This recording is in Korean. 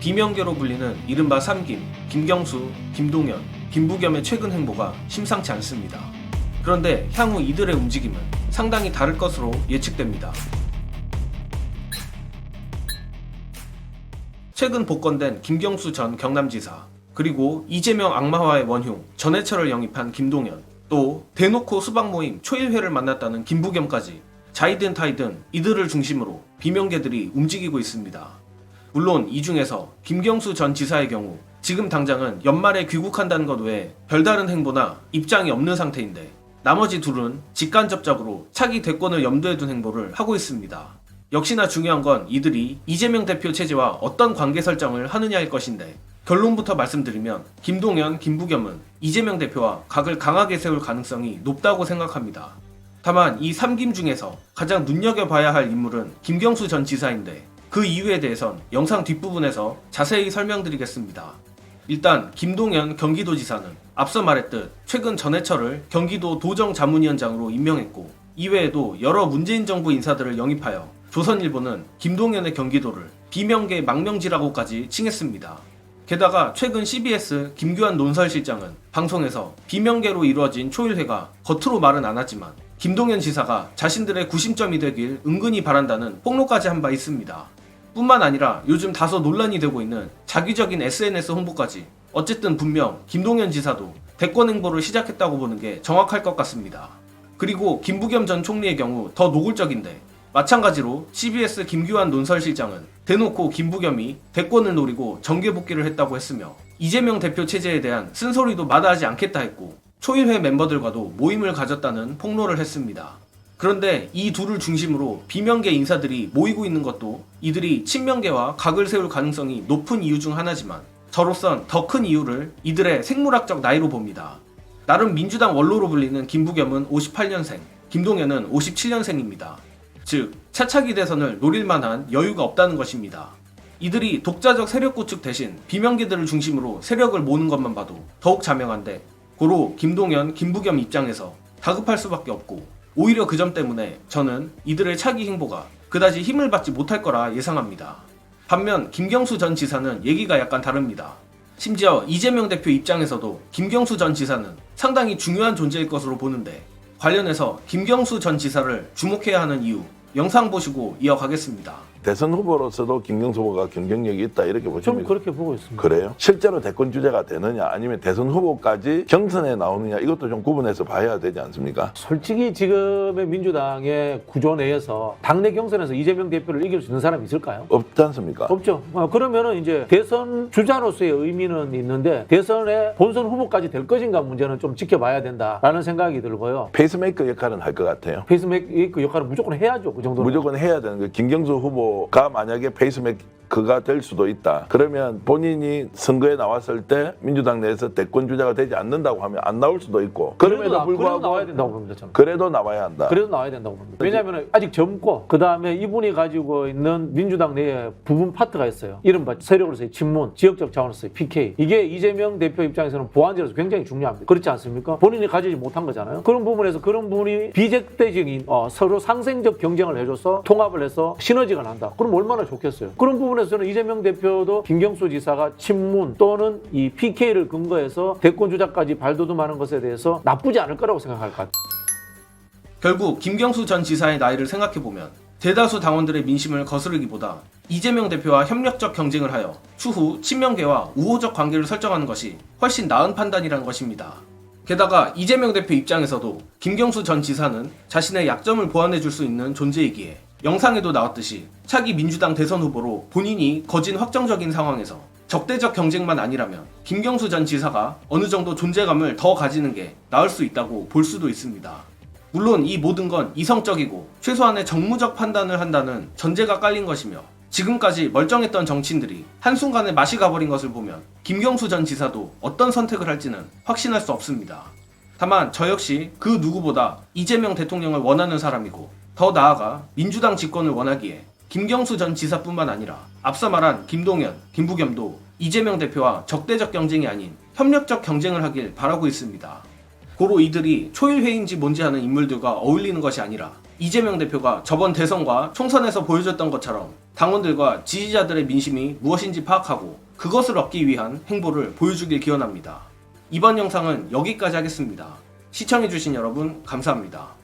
비명계로 불리는 이른바 삼김, 김경수, 김동연, 김부겸의 최근 행보가 심상치 않습니다. 그런데 향후 이들의 움직임은 상당히 다를 것으로 예측됩니다. 최근 복권된 김경수 전 경남지사, 그리고 이재명 악마화의 원흉 전해철을 영입한 김동연, 또 대놓고 수박 모임 초일회를 만났다는 김부겸까지 자이든 타이든 이들을 중심으로 비명계들이 움직이고 있습니다. 물론 이 중에서 김경수 전 지사의 경우 지금 당장은 연말에 귀국한다는 것 외에 별다른 행보나 입장이 없는 상태인데, 나머지 둘은 직간접적으로 차기 대권을 염두에 둔 행보를 하고 있습니다. 역시나 중요한 건 이들이 이재명 대표 체제와 어떤 관계 설정을 하느냐일 것인데, 결론부터 말씀드리면 김동연, 김부겸은 이재명 대표와 각을 강하게 세울 가능성이 높다고 생각합니다. 다만 이 삼김 중에서 가장 눈여겨봐야 할 인물은 김경수 전 지사인데, 그 이유에 대해선 영상 뒷부분에서 자세히 설명드리겠습니다. 일단 김동연 경기도지사는 앞서 말했듯 최근 전해철을 경기도 도정자문위원장으로 임명했고, 이외에도 여러 문재인 정부 인사들을 영입하여 조선일보는 김동연의 경기도를 비명계 망명지라고까지 칭했습니다. 게다가 최근 CBS 김규환 논설실장은 방송에서 비명계로 이루어진 초일회가 겉으로 말은 안 하지만 김동연 지사가 자신들의 구심점이 되길 은근히 바란다는 폭로까지 한 바 있습니다. 뿐만 아니라 요즘 다소 논란이 되고 있는 자기적인 SNS 홍보까지, 어쨌든 분명 김동연 지사도 대권 행보를 시작했다고 보는 게 정확할 것 같습니다. 그리고 김부겸 전 총리의 경우 더 노골적인데, 마찬가지로 CBS 김규환 논설실장은 대놓고 김부겸이 대권을 노리고 정계 복귀를 했다고 했으며, 이재명 대표 체제에 대한 쓴소리도 마다하지 않겠다 했고, 초일회 멤버들과도 모임을 가졌다는 폭로를 했습니다. 그런데 이 둘을 중심으로 비명계 인사들이 모이고 있는 것도 이들이 친명계와 각을 세울 가능성이 높은 이유 중 하나지만, 저로선 더 큰 이유를 이들의 생물학적 나이로 봅니다. 나름 민주당 원로로 불리는 김부겸은 58년생, 김동연은 57년생입니다. 즉, 차차기 대선을 노릴 만한 여유가 없다는 것입니다. 이들이 독자적 세력 구축 대신 비명계들을 중심으로 세력을 모으는 것만 봐도 더욱 자명한데, 고로 김동연, 김부겸 입장에서 다급할 수밖에 없고, 오히려 그 점 때문에 저는 이들의 차기 행보가 그다지 힘을 받지 못할 거라 예상합니다. 반면 김경수 전 지사는 얘기가 약간 다릅니다. 심지어 이재명 대표 입장에서도 김경수 전 지사는 상당히 중요한 존재일 것으로 보는데, 관련해서 김경수 전 지사를 주목해야 하는 이유, 영상 보시고 이어가겠습니다. 대선 후보로서도 김경수 후보가 경쟁력이 있다, 이렇게 보십니까? 저는 그렇게 보고 있습니다. 그래요? 실제로 대권 주자가 되느냐, 아니면 대선 후보까지 경선에 나오느냐, 이것도 좀 구분해서 봐야 되지 않습니까? 솔직히 지금의 민주당의 구조 내에서 당내 경선에서 이재명 대표를 이길 수 있는 사람이 있을까요? 없지 않습니까? 없죠. 그러면은 이제 대선 주자로서의 의미는 있는데, 대선의 본선 후보까지 될 것인가 문제는 좀 지켜봐야 된다라는 생각이 들고요. 페이스메이커 역할은 할 것 같아요. 페이스메이커 역할은 무조건 해야죠. 그 정도는. 무조건 해야 되는 거예요. 김경수 후보가 만약에 페이스메이커가 될 수도 있다. 그러면 본인이 선거에 나왔을 때 민주당 내에서 대권 주자가 되지 않는다고 하면 안 나올 수도 있고, 그럼에도 불구하고 그래도 나와야 된다고 봅니다. 저는. 그래도 나와야 한다. 그래도 나와야 된다고 봅니다. 왜냐하면 아직 젊고, 그 다음에 이분이 가지고 있는 민주당 내에 부분 파트가 있어요. 이른바 세력으로서의 친문, 지역적 자원으로서의 PK. 이게 이재명 대표 입장에서는 보완제로서 굉장히 중요합니다. 그렇지 않습니까? 본인이 가지지 못한 거잖아요. 그런 부분에서 그런 부분이 비적대적인 서로 상생적 경쟁을 해줘서 통합을 해서 시너지가 난다. 그럼 얼마나 좋겠어요. 그런 부분에서 저는 이재명 대표도 김경수 지사가 친문 또는 이 PK를 근거해서 대권 주자까지 발돋움하는 것에 대해서 나쁘지 않을 거라고 생각할 것 같아요. 결국 김경수 전 지사의 나이를 생각해보면 대다수 당원들의 민심을 거스르기보다 이재명 대표와 협력적 경쟁을 하여 추후 친명계와 우호적 관계를 설정하는 것이 훨씬 나은 판단이라는 것입니다. 게다가 이재명 대표 입장에서도 김경수 전 지사는 자신의 약점을 보완해줄 수 있는 존재이기에, 영상에도 나왔듯이 차기 민주당 대선 후보로 본인이 거진 확정적인 상황에서 적대적 경쟁만 아니라면 김경수 전 지사가 어느 정도 존재감을 더 가지는 게 나을 수 있다고 볼 수도 있습니다. 물론 이 모든 건 이성적이고 최소한의 정무적 판단을 한다는 전제가 깔린 것이며, 지금까지 멀쩡했던 정치인들이 한순간에 맛이 가버린 것을 보면 김경수 전 지사도 어떤 선택을 할지는 확신할 수 없습니다. 다만 저 역시 그 누구보다 이재명 대통령을 원하는 사람이고, 더 나아가 민주당 집권을 원하기에 김경수 전 지사뿐만 아니라 앞서 말한 김동연, 김부겸도 이재명 대표와 적대적 경쟁이 아닌 협력적 경쟁을 하길 바라고 있습니다. 고로 이들이 초일회인지 뭔지 하는 인물들과 어울리는 것이 아니라 이재명 대표가 저번 대선과 총선에서 보여줬던 것처럼 당원들과 지지자들의 민심이 무엇인지 파악하고 그것을 얻기 위한 행보를 보여주길 기원합니다. 이번 영상은 여기까지 하겠습니다. 시청해주신 여러분 감사합니다.